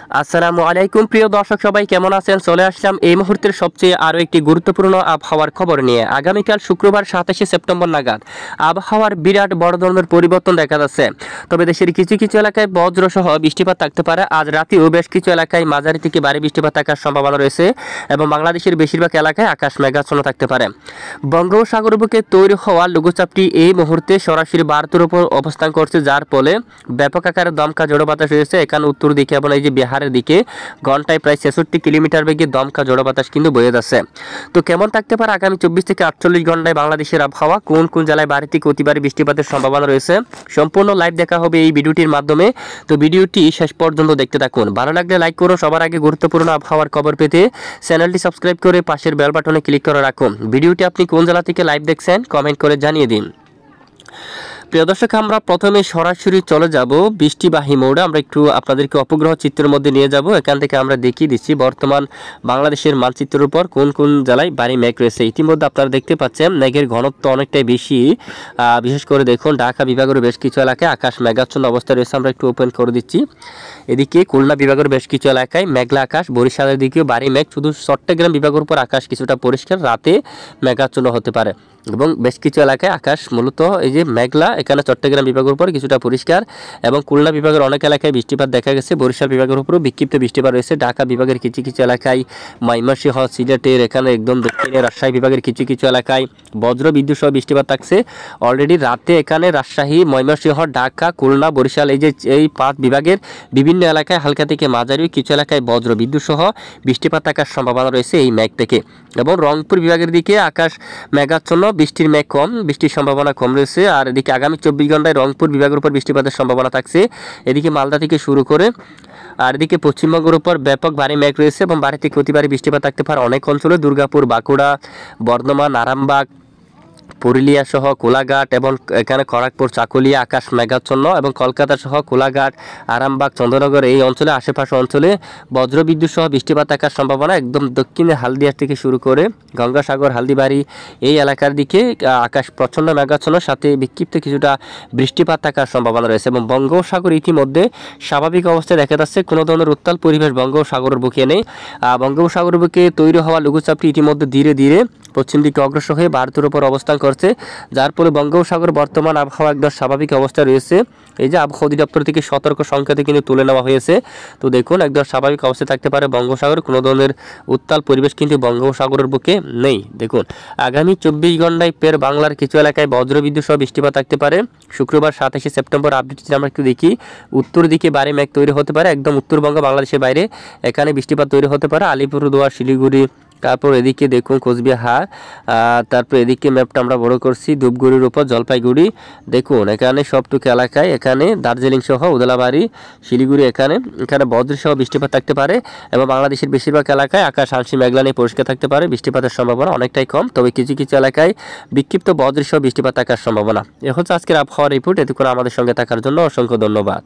আসসালামু আলাইকুম প্রিয় দর্শক সবাই কেমন আছেন? চলে আসলাম এই মুহূর্তের সবচেয়ে আরও একটি গুরুত্বপূর্ণ আবহাওয়ার খবর নিয়ে। আগামীকাল শুক্রবার 27শে সেপ্টেম্বর নাগাদ আবহাওয়ার বিরাট বড় ধরনের পরিবর্তন দেখা যাচ্ছে। তবে দেশের কিছু কিছু এলাকায় বজ্রসহ বৃষ্টিপাত থাকতে পারে। আজ রাতেও বেশ কিছু এলাকায় মাঝারি থেকে ভারী বৃষ্টিপাত থাকার সম্ভাবনা রয়েছে এবং বাংলাদেশের বেশিরভাগ এলাকায় আকাশ মেঘাচ্ছন্ন থাকতে পারে। বঙ্গোপসাগর বুকে তৈরি হওয়া লঘুচাপটি এই মুহূর্তে সরাসরি ভারতের উপর অবস্থান করছে, যার ফলে ব্যাপক আকারে দমকা ঝোড়ো বাতাস রয়েছে এখানে উত্তর দিকে এবং এই যে বিহারের দিকে ঘন্টায় প্রায় 66 কিলোমিটার বেগে দমকা ঝোড়ো বাতাস কিন্তু বয়ে যাচ্ছে। তো কেমন থাকতে পারে আগামী 24 থেকে 48 ঘন্টায় বাংলাদেশের আবহাওয়া, কোন কোন জেলায় ভারী থেকে অতি ভারী বৃষ্টিপাতের সম্ভাবনা রয়েছে, সম্পূর্ণ লাইভ দেখা হবে এই ভিডিওটির মাধ্যমে। তো ভিডিওটি শেষ পর্যন্ত দেখতে থাকুন। ভালো লাগলে লাইক করো। সবার আগে গুরুত্বপূর্ণ আবহাওয়ার খবর পেতে চ্যানেলটি সাবস্ক্রাইব করে পাশের বেল বাটনে ক্লিক করে রাখুন। ভিডিওটি আপনি কোন জেলা থেকে লাইভ দেখছেন কমেন্ট করে জানিয়ে দিন। প্রিয় দর্শক, আমরা প্রথমে সরাসরি চলে যাব বৃষ্টিবাহী মোড়ে। আমরা একটু আপনাদেরকে উপগ্রহ চিত্রের মধ্যে নিয়ে যাব। এখান থেকে আমরা দেখিয়ে দিচ্ছি বর্তমান বাংলাদেশের মানচিত্রের উপর কোন কোন জেলায় ভারী মেঘ রয়েছে। ইতিমধ্যে আপনারা দেখতে পাচ্ছেন মেঘের ঘনত্ব অনেকটাই বেশি। বিশেষ করে দেখুন ঢাকা বিভাগের বেশ কিছু এলাকায় আকাশ মেঘাচ্ছন্ন অবস্থা রয়েছে। আমরা একটু ওপেন করে দিচ্ছি। এদিকে খুলনা বিভাগের বেশ কিছু এলাকায় মেঘলা আকাশ, বরিশালের দিকেও ভারী মেঘ। শুধু চট্টগ্রাম বিভাগের উপর আকাশ কিছুটা পরিষ্কার, রাতে মেঘাচ্ছন্ন হতে পারে এবং বেশ কিছু এলাকায় আকাশ মূলত এই যে মেঘলা, এখানে চট্টগ্রাম বিভাগের উপর কিছুটা পরিষ্কার এবং খুলনা বিভাগের অনেক এলাকায় বৃষ্টিপাত দেখা গেছে। বরিশাল বিভাগের উপরও বিক্ষিপ্ত বৃষ্টিপাত রয়েছে। ঢাকা বিভাগের কিছু কিছু এলাকায়, ময়মনসিংহ, সিলেটের এখানে একদম দক্ষিণে রাজশাহী বিভাগের কিছু কিছু এলাকায় বজ্র বিদ্যুৎ সহ বৃষ্টিপাত থাকছে। অলরেডি রাতে এখানে রাজশাহী, ময়মনসিংহ, ঢাকা, খুলনা, বরিশাল এই 5 বিভাগের বিভিন্ন এলাকায় হালকা থেকে মাঝারি, কিছু এলাকায় বজ্র বিদ্যুৎ সহ বৃষ্টিপাত থাকার সম্ভাবনা রয়েছে এই মেঘ থেকে। এবং রংপুর বিভাগের দিকে আকাশ মেঘাচ্ছন্ন, বৃষ্টির মেঘ কম, বৃষ্টির সম্ভাবনা কম রয়েছে। আর এদিকে আগামী 24 ঘন্টায় রংপুর বিভাগের উপর বৃষ্টিপাতের সম্ভাবনা থাকছে। এদিকে মালদা থেকে শুরু করে আর এদিকে পশ্চিমবঙ্গের উপর ব্যাপক ভারী মেঘ রয়েছে এবং ভারী থেকে অতি ভারী বৃষ্টিপাত থাকতে পারে অনেক অঞ্চলে। দুর্গাপুর, বাঁকুড়া, বর্ধমান, আরামবাগ, পুরুলিয়া সহ কোলাঘাট এবং এখানে খড়গপুর, চাকুলিয়া আকাশ মেঘাচ্ছন্ন এবং কলকাতা সহ কোলাঘাট, আরামবাগ, চন্দ্রনগর এই অঞ্চলে আশেপাশে অঞ্চলে বজ্রবিদ্যুৎ সহ বৃষ্টিপাত থাকার সম্ভাবনা। একদম দক্ষিণে হালদিয়া থেকে শুরু করে গঙ্গাসাগর, হালদিবাড়ি এই এলাকার দিকে আকাশ প্রচণ্ড মেঘাচ্ছন্ন, সাথে বিক্ষিপ্ত কিছুটা বৃষ্টিপাত থাকার সম্ভাবনা রয়েছে। এবং বঙ্গোপসাগর ইতিমধ্যে স্বাভাবিক অবস্থায় দেখা যাচ্ছে, কোনো ধরনের উত্তাল পরিবেশ বঙ্গোপসাগরের বুকে নেই। বঙ্গোপসাগরের বুকে তৈরি হওয়া লঘুচাপটি ইতিমধ্যে ধীরে ধীরে পশ্চিম দিকে অগ্রসর হয়ে ভারতের উপর অবস্থান করছে, যার ফলে বঙ্গোপসাগর বর্তমান আবহাওয়া একদম স্বাভাবিক অবস্থায় রয়েছে। এই যে আবহাওয়া অধিদপ্তর থেকে সতর্ক সংকেতে কিন্তু তুলে নেওয়া হয়েছে। তো দেখুন একদম স্বাভাবিক অবস্থায় থাকতে পারে বঙ্গোপসাগর, কোনো ধরনের উত্তাল পরিবেশ কিন্তু বঙ্গোপসাগরের বুকে নেই। দেখুন আগামী 24 ঘন্টায় ফের বাংলার কিছু এলাকায় বজ্রবিদ্যুৎ সহ বৃষ্টিপাত থাকতে পারে। শুক্রবার 27শে সেপ্টেম্বর আপডেট আমরা একটু দেখি। উত্তর দিকে ভারী মেঘ তৈরি হতে পারে, একদম উত্তরবঙ্গ বাংলাদেশের বাইরে এখানে বৃষ্টিপাত তৈরি হতে পারে। আলিপুরদুয়ার, শিলিগুড়ি, তারপর এদিকে দেখুন কোচবিহার, তারপর এদিকে ম্যাপটা আমরা বড় করছি, ধূপগুড়ির উপর জলপাইগুড়ি। দেখুন এখানে সবটুকু এলাকায়, এখানে দার্জিলিং সহ উদলাবাড়ি, শিলিগুড়ি এখানে বজ্র সহ বৃষ্টিপাত থাকতে পারে এবং বাংলাদেশের বেশিরভাগ এলাকায় আকাশ আংশিক মেঘলা নিয়ে পরিষ্কার থাকতে পারে। বৃষ্টিপাতের সম্ভাবনা অনেকটাই কম, তবে কিছু কিছু এলাকায় বিক্ষিপ্ত বজ্র সহ বৃষ্টিপাত থাকার সম্ভাবনা। এ হচ্ছে আজকের আবহাওয়া রিপোর্ট। এতক্ষণ আমাদের সঙ্গে থাকার জন্য অসংখ্য ধন্যবাদ।